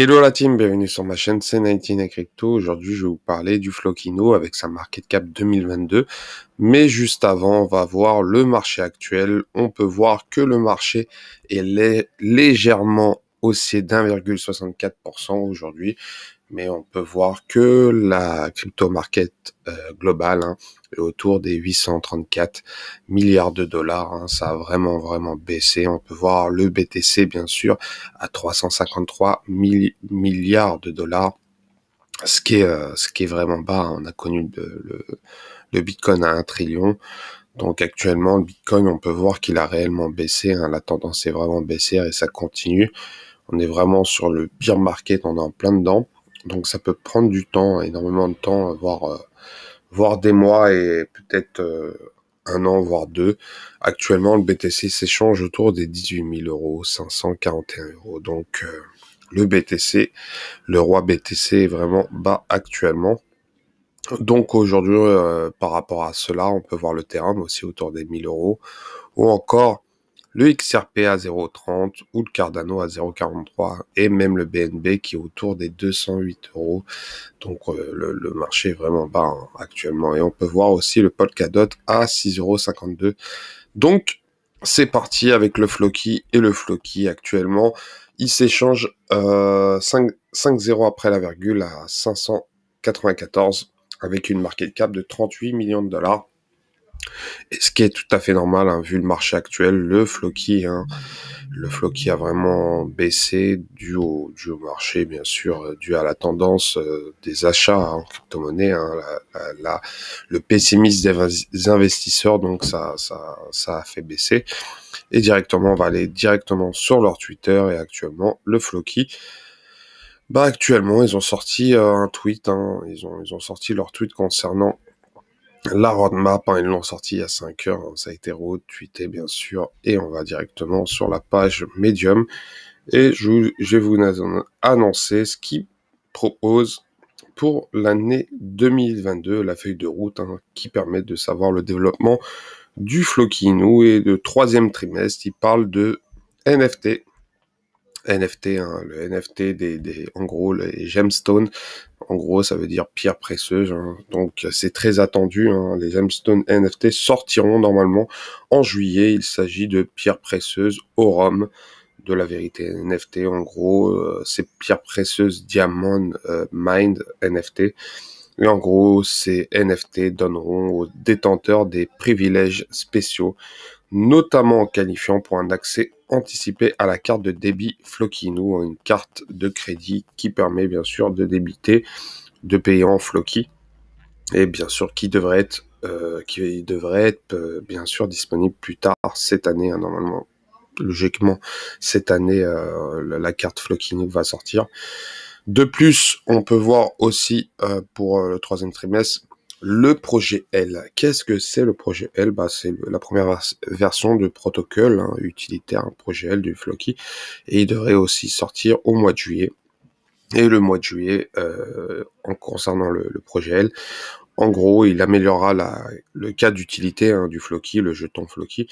Hello la team, bienvenue sur ma chaîne C19 Crypto. Aujourd'hui, je vais vous parler du Flockino avec sa market cap 2022. Mais juste avant, on va voir le marché actuel. On peut voir que le marché est légèrement haussier d'1,64% aujourd'hui. Mais on peut voir que la crypto market globale est autour des 834 milliards de dollars. Ça a vraiment baissé. On peut voir le BTC bien sûr à 353 milliards de dollars, ce qui est vraiment bas. On a connu le Bitcoin à 1 trillion. Donc actuellement, le Bitcoin, on peut voir qu'il a réellement baissé. La tendance est vraiment baissière et ça continue. On est vraiment sur le bear market, on est en plein dedans. Donc ça peut prendre du temps, énormément de temps, voire des mois et peut-être un an, voire deux. Actuellement, le BTC s'échange autour des 18 000 euros, 541 euros. Donc le BTC, le roi BTC est vraiment bas actuellement. Donc aujourd'hui, par rapport à cela, on peut voir le Ethereum aussi autour des 1000 euros, ou encore le XRP à 0,30 ou le Cardano à 0,43 et même le BNB qui est autour des 208 euros. Donc le marché est vraiment bas actuellement. Et on peut voir aussi le Polkadot à 6,52 euros. Donc c'est parti avec le Floki. Et le Floki actuellement, il s'échange 5,0 après la virgule à 594 avec une market cap de 38 millions de dollars. Et ce qui est tout à fait normal, vu le marché actuel, le Floki a vraiment baissé dû au marché, bien sûr, dû à la tendance des achats en crypto-monnaie, le pessimisme des investisseurs, donc ça a fait baisser. Et directement, on va aller directement sur leur Twitter, et actuellement, le Floki, actuellement, ils ont sorti un tweet, ils ont sorti leur tweet concernant la roadmap, ils l'ont sorti il y a 5 heures, ça a été retweeté bien sûr, et on va directement sur la page Medium, et je vais vous annoncer ce qu'ils proposent pour l'année 2022, la feuille de route qui permet de savoir le développement du Flockino, et le troisième trimestre, ils parlent de NFT, le NFT en gros, les gemstones. En gros, ça veut dire pierre précieuse. Donc, c'est très attendu. Les gemstones NFT sortiront normalement en juillet. Il s'agit de pierres précieuses Aurum, de la vérité NFT. En gros, c'est pierres précieuses Diamond Mind NFT. Et en gros, ces NFT donneront aux détenteurs des privilèges spéciaux, notamment en qualifiant pour un accès anticipé à la carte de débit Flockino, une carte de crédit qui permet bien sûr de débiter, de payer en Floki, et bien sûr qui devrait être bien sûr disponible plus tard cette année, normalement. Logiquement, cette année, la carte Flockino va sortir. De plus, on peut voir aussi pour le troisième trimestre le projet L. Qu'est-ce que c'est le projet L? C'est la première version de protocole utilitaire, projet L du Floki, et il devrait aussi sortir au mois de juillet. Et le mois de juillet, en concernant le projet L, en gros, il améliorera le cas d'utilité du Floki, le jeton Floki,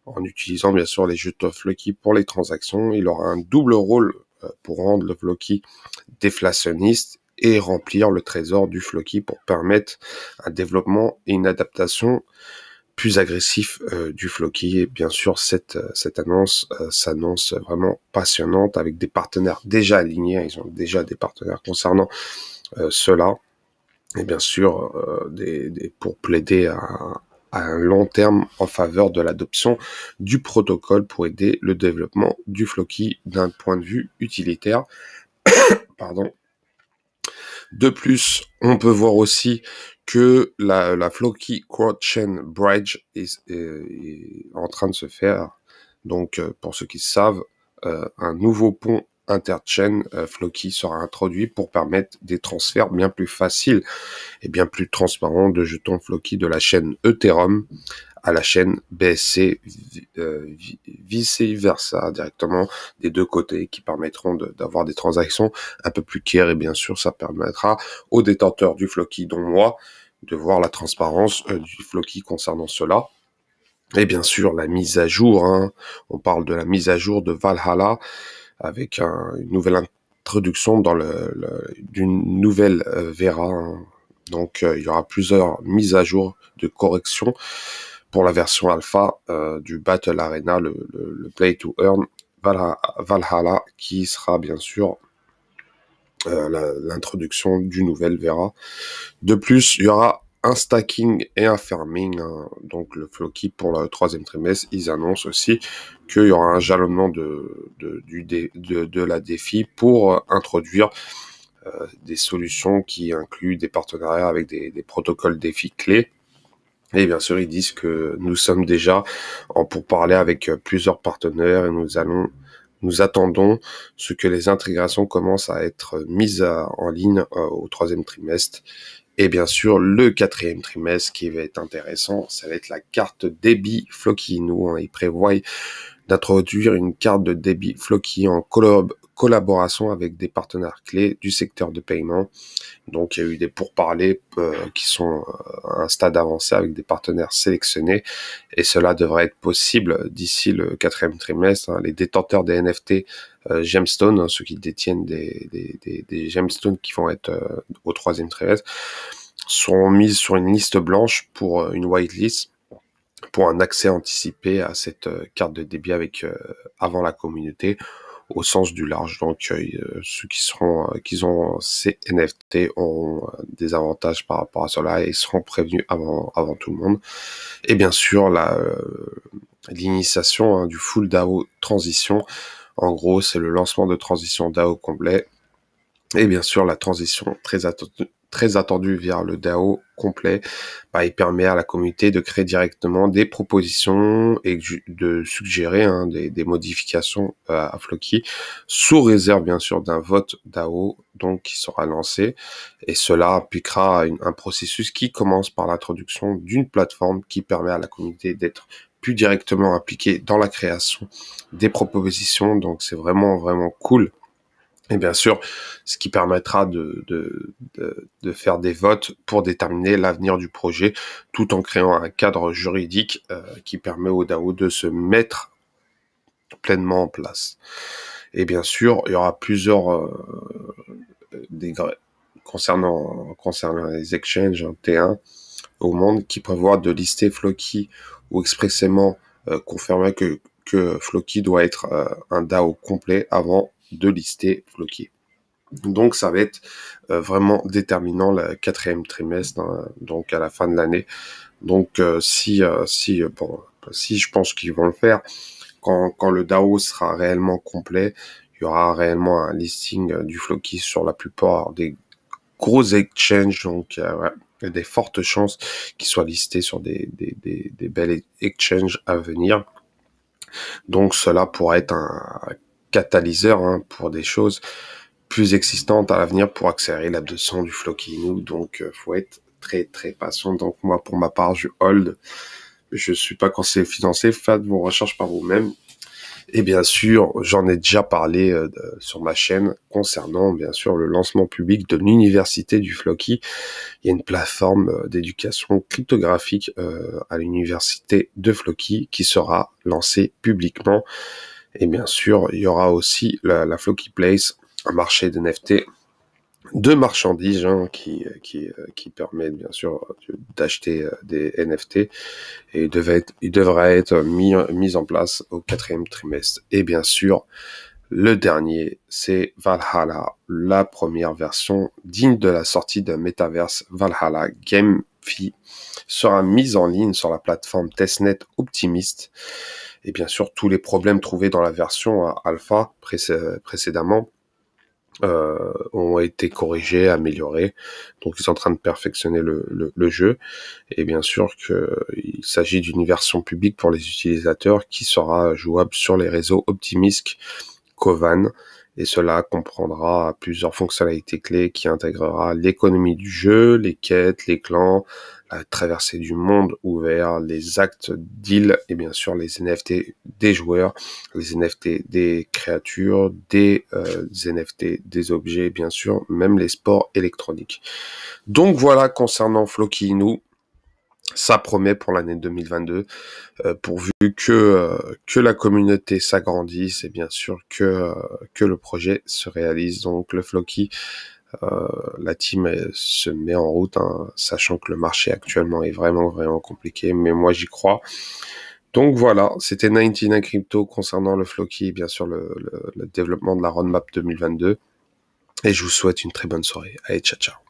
en utilisant bien sûr les jetons Floki pour les transactions. Il aura un double rôle pour rendre le Floki déflationniste et remplir le trésor du Floki pour permettre un développement et une adaptation plus agressif du Floki. Et bien sûr, cette annonce s'annonce vraiment passionnante avec des partenaires déjà alignés. Ils ont déjà des partenaires concernant cela. Et bien sûr, pour plaider à un long terme en faveur de l'adoption du protocole pour aider le développement du Floki d'un point de vue utilitaire. Pardon. De plus, on peut voir aussi que la Floki Crowd-Chain Bridge est en train de se faire. Donc, pour ceux qui savent, un nouveau pont interchain Floki sera introduit pour permettre des transferts bien plus faciles et bien plus transparents de jetons Floki de la chaîne Ethereum à la chaîne BSC, vice versa, directement des deux côtés, qui permettront d'avoir des transactions un peu plus claires. Et bien sûr, ça permettra aux détenteurs du Floki, dont moi, de voir la transparence du Floki concernant cela. Et bien sûr, la mise à jour, on parle de la mise à jour de Valhalla, avec une nouvelle l'introduction d'une nouvelle Vera, hein. Donc il y aura plusieurs mises à jour de correction pour la version alpha du Battle Arena, le Play to Earn Valhalla, qui sera bien sûr l'introduction du nouvel Vera. De plus, il y aura un stacking et un farming, hein. Donc le Floki pour le 3e trimestre, ils annoncent aussi qu'il y aura un jalonnement de la défi pour introduire des solutions qui incluent des partenariats avec des protocoles défis clés. Et bien sûr, ils disent que nous sommes déjà en pourparlers avec plusieurs partenaires et nous attendons ce que les intégrations commencent à être mises en ligne au 3e trimestre. Et bien sûr, le 4e trimestre qui va être intéressant, ça va être la carte débit Floki Inu, hein. Ils prévoient d'introduire une carte de débit Floki en collaboration avec des partenaires clés du secteur de paiement. Donc il y a eu des pourparlers qui sont à un stade avancé avec des partenaires sélectionnés, et cela devrait être possible d'ici le 4e trimestre, hein. Les détenteurs des NFT Gemstone, hein, ceux qui détiennent des Gemstones qui vont être au 3e trimestre, sont mis sur une liste blanche pour une whitelist, pour un accès anticipé à cette carte de débit avant la communauté, au sens du large. Donc ceux qui ont ces NFT ont des avantages par rapport à cela et seront prévenus avant tout le monde. Et bien sûr l'initiation, hein, du full DAO transition. En gros, c'est le lancement de transition DAO complet. Et bien sûr, la transition très attendue vers le DAO complet, il permet à la communauté de créer directement des propositions et de suggérer, hein, des modifications à Floki, sous réserve bien sûr d'un vote DAO donc qui sera lancé. Et cela appliquera un processus qui commence par l'introduction d'une plateforme qui permet à la communauté d'être plus directement impliquée dans la création des propositions. Donc c'est vraiment cool. Et bien sûr, ce qui permettra de faire des votes pour déterminer l'avenir du projet, tout en créant un cadre juridique qui permet au DAO de se mettre pleinement en place. Et bien sûr, il y aura plusieurs concernant les exchanges, hein, T1 au monde, qui prévoient de lister Floki ou expressément confirmer que Floki doit être un DAO complet avant de lister Floki. Donc ça va être vraiment déterminant le 4e trimestre, hein, donc à la fin de l'année. Donc si je pense qu'ils vont le faire, quand le DAO sera réellement complet, il y aura réellement un listing du Floki sur la plupart des gros exchanges. Donc il y a des fortes chances qu'il soit listé sur des belles exchanges à venir. Donc cela pourrait être un catalyseur, hein, pour des choses plus existantes à l'avenir pour accélérer l'adoption du Floki Inu. Donc faut être très patient. Donc moi, pour ma part, je hold. Je suis pas conseiller financier. Faites vos recherches par vous-même. Et bien sûr, j'en ai déjà parlé sur ma chaîne concernant bien sûr le lancement public de l'université du Floki. Il y a une plateforme d'éducation cryptographique à l'université de Floki qui sera lancée publiquement. Et bien sûr, il y aura aussi la Floki Place, un marché de NFT de marchandises, hein, qui permet bien sûr d'acheter des NFT, et il devrait être mis en place au 4e trimestre. Et bien sûr, le dernier, c'est Valhalla, la première version digne de la sortie de Metaverse. Valhalla GameFi sera mise en ligne sur la plateforme testnet Optimist. Et bien sûr, tous les problèmes trouvés dans la version alpha précédemment ont été corrigés, améliorés. Donc ils sont en train de perfectionner le jeu. Et bien sûr qu'il s'agit d'une version publique pour les utilisateurs qui sera jouable sur les réseaux Optimistic, Kovan. Et cela comprendra plusieurs fonctionnalités clés qui intégrera l'économie du jeu, les quêtes, les clans, la traversée du monde ouvert, les actes deal et bien sûr les NFT des joueurs, les NFT des créatures, des NFT des objets, bien sûr, même les sports électroniques. Donc voilà concernant Floki Inu. Ça promet pour l'année 2022, pourvu que la communauté s'agrandisse et bien sûr que le projet se réalise. Donc le Floki, la team se met en route, hein, sachant que le marché actuellement est vraiment vraiment compliqué, mais moi j'y crois. Donc voilà, c'était 99 Crypto concernant le Floki et bien sûr le développement de la roadmap 2022. Et je vous souhaite une très bonne soirée. Allez, ciao ciao.